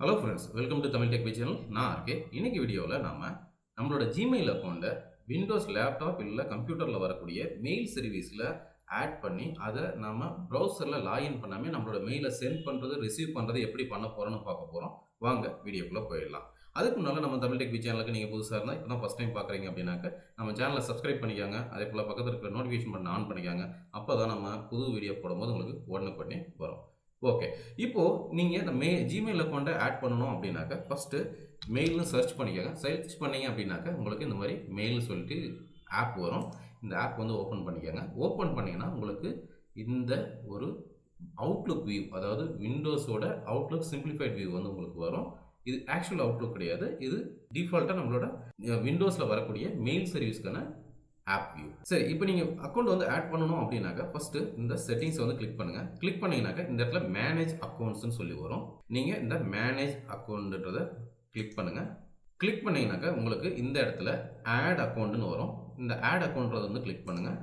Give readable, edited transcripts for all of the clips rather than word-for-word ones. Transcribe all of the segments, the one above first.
Hello friends, welcome to Tamil tech channel. நான் இருக்கேன். இன்னைக்கு வீடியோவில் நம்மளோட ஜிமெயில் அக்கௌண்ட்டை விண்டோஸ் லேப்டாப் இல்லை கம்ப்யூட்டரில் வரக்கூடிய மெயில் சர்வீஸில் ஆட் பண்ணி அதை நம்ம ப்ரௌசரில் லாகின் பண்ணாமல் நம்மளோட மெயிலை சென்ட் பண்ணுறது ரிசீவ் பண்ணுறது எப்படி பண்ண போகிறோன்னு பார்க்க போகிறோம். வாங்க வீடியோக்குள்ளே போயிடலாம். அதுக்கு முன்னால் நம்ம தமிழ் டெக் சேனலுக்கு நீங்கள் புதுசாக இருந்தால் இப்போ தான் ஃபஸ்ட் டைம் பார்க்குறீங்க அப்படின்னாக்க நம்ம சேனலை சப்ஸ்கிரைப் பண்ணிக்காங்க. அதே போல் பக்கத்தில் இருக்கிற நோட்டிஃபிகேஷன் பண்ண ஆன் பண்ணிக்காங்க. அப்போ தான் நம்ம புது வீடியோ போடும்போது உங்களுக்கு உடனே வரும். ஓகே, இப்போது நீங்கள் இந்த ஜிமெயில் அக்கௌண்ட்டை ஆட் பண்ணணும் அப்படின்னாக்க ஃபஸ்ட்டு மெயில்னு சர்ச் பண்ணிக்கோங்க. சர்ச் பண்ணிங்க அப்படின்னாக்க உங்களுக்கு இந்த மாதிரி மெயில்னு சொல்லிட்டு ஆப் வரும். இந்த ஆப் வந்து ஓப்பன் பண்ணிக்கோங்க. ஓப்பன் பண்ணிங்கன்னா உங்களுக்கு இந்த ஒரு அவுட்லுக் வியூ, அதாவது விண்டோஸோட அவுட்லுக் சிம்பிளிஃபைட் வியூ வந்து உங்களுக்கு வரும். இது ஆக்சுவல் அவுட்லுக் கிடையாது, இது டிஃபால்ட்டாக நம்மளோட விண்டோஸில் வரக்கூடிய மெயில் சர்வீஸ்க்கான ஆப் வியூ. சரி, இப்போ நீங்கள் அக்கௌண்ட் வந்து ஆட் பண்ணணும் அப்படின்னாக்கா ஃபஸ்ட்டு இந்த செட்டிங்ஸ் வந்து கிளிக் பண்ணுங்கள். கிளிக் பண்ணிங்கனாக்கா இந்த இடத்துல மேனேஜ் அக்கௌண்ட்ஸ்னு சொல்லி வரும். நீங்கள் இந்த மேனேஜ் அக்கௌண்ட்ன்றதை கிளிக் பண்ணுங்கள். கிளிக் பண்ணிங்கனாக்கா உங்களுக்கு இந்த இடத்துல ஆட் அக்கௌண்ட்னு வரும். இந்த ஆட் அக்கௌண்ட்றதை வந்து கிளிக் பண்ணுங்கள்.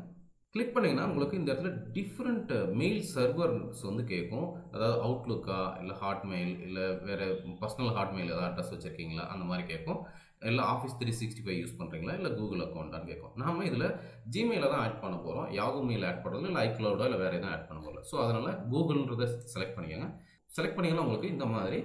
கிளிக் பண்ணிங்கன்னா உங்களுக்கு இந்த இடத்துல டிஃப்ரெண்ட் மெயில் சர்வர்ஸ் வந்து கேட்கும். அதாவது அவுட்லுக்கா, இல்லை ஹாட்மெயில், இல்லை வேறு பர்சனல் ஹாட்மெயில் ஏதாவது அட்ரஸ் வச்சுருக்கீங்களா அந்த மாதிரி கேட்கும். இல்லை ஆஃபீஸ் 365 யூஸ் பண்ணுறீங்களா, இல்லை கூகுள் அக்கௌண்ட்டான்னு கேட்கும். நாம் இதில் ஜிமெயிலை தான் ஆட் பண்ண போகிறோம். யாகூ மெயில் ஆட் பண்ணுறது இல்லை ஐக்ளவுடோ இல்லை வேறு எதுவும் ஆட் பண்ண போகல. ஸோ அதனால் கூகுள்ன்றதை செலக்ட் பண்ணிக்கோங்க. செலக்ட் பண்ணிங்கன்னா உங்களுக்கு இந்த மாதிரி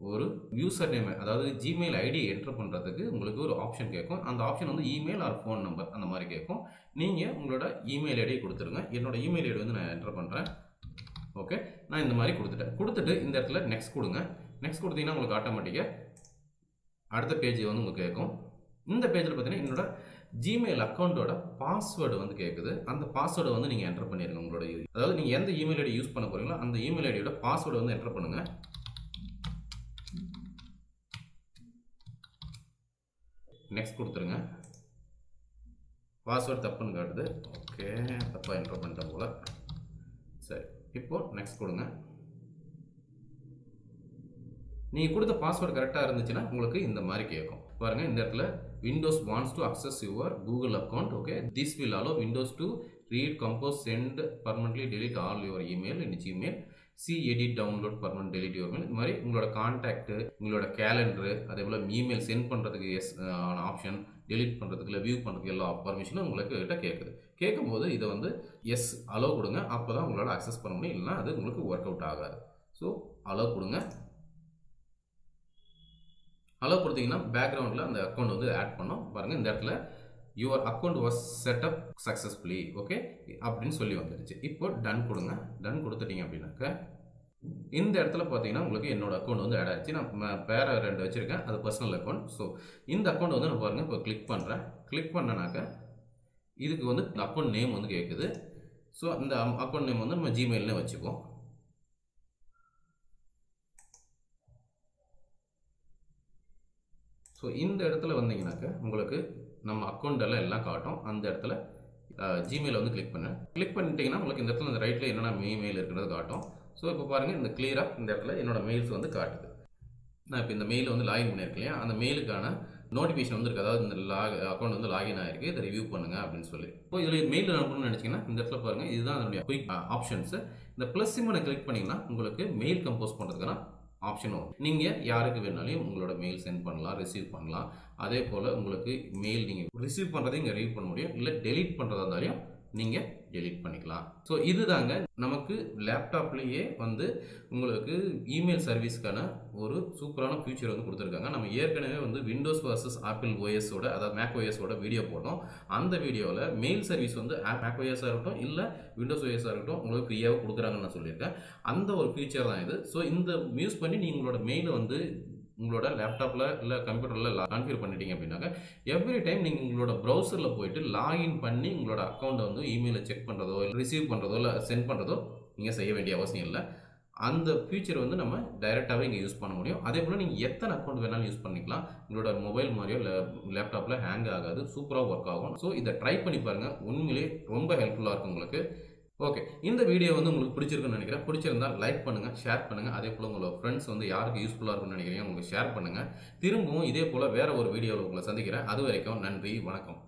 ஒரு யூசர் நேம், அதாவது ஜிமெயில் ஐடி என்ட்ரு பண்ணுறதுக்கு உங்களுக்கு ஒரு ஆப்ஷன் கேட்கும். அந்த ஆப்ஷன் வந்து இமெயில் ஆர் ஃபோன் நம்பர் அந்த மாதிரி கேட்கும். நீங்கள் உங்களோட இமெயில் ஐடியை கொடுத்துருங்க. என்னோடய இமெயில் ஐடி வந்து நான் என்ட்ரு பண்ணுறேன். ஓகே, நான் இந்த மாதிரி கொடுத்துட்டு இந்த இடத்துல நெக்ஸ்ட் கொடுங்க. நெக்ஸ்ட் கொடுத்தீங்கன்னா உங்களுக்கு ஆட்டோமேட்டிக்காக அடுத்த பேஜ் வந்து உங்களுக்கு கேட்கும். இந்த பேஜில் பார்த்தீங்கன்னா என்னோட ஜிமெயில் அக்கௌண்ட்டோட பாஸ்வேர்டு வந்து கேட்குது. அந்த பாஸ்வேர்டை வந்து நீங்கள் என்ட்ரு பண்ணிடுங்க. உங்களோட அதாவது நீங்கள் எந்த இமெயில் ஐடி யூஸ் பண்ண போகிறீங்களோ அந்த இமெயில் ஐடியோட பாஸ்வேர்டு வந்து என்ட்ரு பண்ணுங்கள். நெக்ஸ்ட் கொடுத்துருங்க. பாஸ்வேர்டு தப்புன்னு காட்டுது. ஓகே, தப்பாக என்ட்ரு பண்ணிட்டேன் போல். சரி, இப்போது நெக்ஸ்ட் கொடுங்க. நீங்கள் கொடுத்த பாஸ்வேர்டு கரெக்டாக இருந்துச்சுன்னா உங்களுக்கு இந்த மாதிரி கேட்கும். பாருங்கள், இந்த இடத்துல Windows wants to access your Google account. Okay, this will allow Windows to read, compose, send, permanently delete all your email in Gmail, see edit, download, permanent delete your mail. இந்த மாதிரி உங்களோட கான்டாக்ட், உங்களோட calendar, அதே போல் email send பண்ணுறதுக்கு எஸ் option, delete பண்ணுறதுக்கு இல்லை வியூ பண்ணுறதுக்கு எல்லா பர்மிஷனும் உங்களுக்கு கிட்ட கேட்குது. கேட்கும்போது இதை வந்து எஸ் அலோ கொடுங்க. அப்போ தான் உங்களால் அக்சஸ் பண்ண முடியும், இல்லைனா அது உங்களுக்கு ஒர்க் அவுட் ஆகாது. ஸோ அலோ கொடுங்க. அலோ கொடுத்தீங்கன்னா பேக்ரவுண்டில் அந்த அக்கௌண்ட் வந்து ஆட் பண்ணோம். பாருங்கள், இந்த இடத்துல your account was setup successfully okay அப்படின்னு சொல்லி வந்துடுச்சு. இப்போ டன் கொடுங்க. டன் கொடுத்துட்டீங்க அப்படின்னாக்க இந்த இடத்துல பார்த்தீங்கன்னா உங்களுக்கு என்னோட அக்கௌண்ட் வந்து ஆட் ஆச்சு. நான் வேறு 2 வச்சுருக்கேன், அது பர்சனல் அக்கௌண்ட். ஸோ இந்த அக்கௌண்ட் வந்து நான் பாருங்கள் இப்போ கிளிக் பண்ணுறேன். கிளிக் பண்ணனாக்க இதுக்கு வந்து அக்கௌண்ட் நேம் வந்து கேட்குது. ஸோ இந்த அக்கௌண்ட் நேம் வந்து நம்ம ஜிமெயில்னு வச்சுப்போம். ஸோ இந்த இடத்துல வந்தீங்கன்னாக்க உங்களுக்கு நம்ம அக்கௌண்ட் எல்லாம் காட்டும். அந்த இடத்துல ஜிமெயில் வந்து கிளிக் பண்ணிட்டீங்கன்னா உங்களுக்கு இந்த இடத்துல இந்த ரைட்டில் என்னென்ன மெயில் இருக்கிறது காட்டும். ஸோ இப்போ பாருங்கள், இந்த கிளியராக இந்த இடத்துல என்னோடய மெயில்ஸ் வந்து காட்டுது. நான் இப்போ இந்த மெயிலை வந்து லாகின் பண்ணியிருக்கேன் இல்லையா, அந்த மெயிலுக்கான நோட்டிஃபிகேஷன் வந்துருக்கு. அதாவது இந்த அக்கௌண்ட் வந்து லாகின் ஆகிருக்கு, இதை ரிவ்யூ பண்ணுங்கள் அப்படின்னு சொல்லி. இப்போ இதில் மெயில் அனுப்பணும்னு நினச்சிங்கன்னா இந்த இடத்துல பாருங்கள், இதுதான் அதனுடைய குயிக் ஆப்ஷன்ஸு. இந்த ப்ளஸ் சிம்மனை கிளிக் பண்ணிங்கன்னா உங்களுக்கு மெயில் கம்போஸ் பண்ணுறதுக்கான ஆப்ஷன் வரும். நீங்கள் யாருக்கு வேணாலும் உங்களோட மெயில் சென்ட் பண்ணலாம், ரிசீவ் பண்ணலாம். அதே போல் உங்களுக்கு மெயில் நீங்கள் ரிசீவ் பண்ணுறதையும் இங்கே ரிவ்யூ பண்ண முடியும், இல்லை டெலீட் பண்ணுறதா இருந்தாலும் நீங்கள் டெலீட் பண்ணிக்கலாம். ஸோ இதுதாங்க நமக்கு லேப்டாப்லேயே வந்து உங்களுக்கு இமெயில் சர்வீஸ்க்கான ஒரு சூப்பரான ஃபியூச்சர் வந்து கொடுத்துருக்காங்க. நம்ம ஏற்கனவே வந்து விண்டோஸ் வர்சஸ் ஆப்பிள் ஓஎஸோட, அதாவது மேக் ஓஎஸோட வீடியோ போட்டோம். அந்த வீடியோவில் மெயில் சர்வீஸ் வந்து மேக் ஓஎஸாக இருக்கட்டும் இல்லை விண்டோஸ் ஓஎஸாக இருக்கட்டும் உங்களுக்கு ஃப்ரீயாக கொடுக்குறாங்கன்னு நான் சொல்லியிருக்கேன். அந்த ஒரு ஃபியூச்சர் தான் இது. ஸோ இந்த யூஸ் பண்ணி நீங்கள் உங்களோட மெயிலை வந்து உங்களோட லேப்டாப்பில் இல்லை கம்ப்யூட்டரில் கான்ஃபிகர் பண்ணிட்டீங்க அப்படின்னாக்க எவ்ரி டைம் நீங்கள் உங்களோட ப்ரௌசரில் போயிட்டு லாகின் பண்ணி உங்களோட அக்கௌண்ட்டை வந்து இமெயிலை செக் பண்ணுறதோ இல்லை ரிசீவ் பண்ணுறதோ இல்லை சென்ட் பண்ணுறதோ நீங்கள் செய்ய வேண்டிய அவசியம் இல்லை. அந்த ஃபியூச்சர் வந்து நம்ம டைரெக்டாகவே இங்கே யூஸ் பண்ண முடியும். அதே போல் நீங்கள் எத்தனை அக்கௌண்ட் வேணாலும் யூஸ் பண்ணிக்கலாம். உங்களோட மொபைல் மாதிரியோ இல்லை லேப்டாப்பில் ஹேங் ஆகாது, சூப்பராக ஒர்க் ஆகும். ஸோ இதை ட்ரை பண்ணி பாருங்கள், உண்மையிலே ரொம்ப ஹெல்ப்ஃபுல்லாக இருக்கும் உங்களுக்கு. ஓகே, இந்த வீடியோ வந்து உங்களுக்கு பிடிச்சிருக்குன்னு நினைக்கிறேன். பிடிச்சிருந்தால் லைக் பண்ணுங்கள், ஷேர் பண்ணுங்கள். அதே போல் உங்களோட ஃப்ரெண்ட்ஸ் வந்து யாருக்கு யூஸ்ஃபுல்லாக இருக்குன்னு நினைக்கிறீங்க உங்களுக்கு ஷேர் பண்ணுங்கள். திரும்பவும் இதே போல் வேறு ஒரு வீடியோவில் உங்களை சந்திக்கிறேன். அது வரைக்கும் நன்றி, வணக்கம்.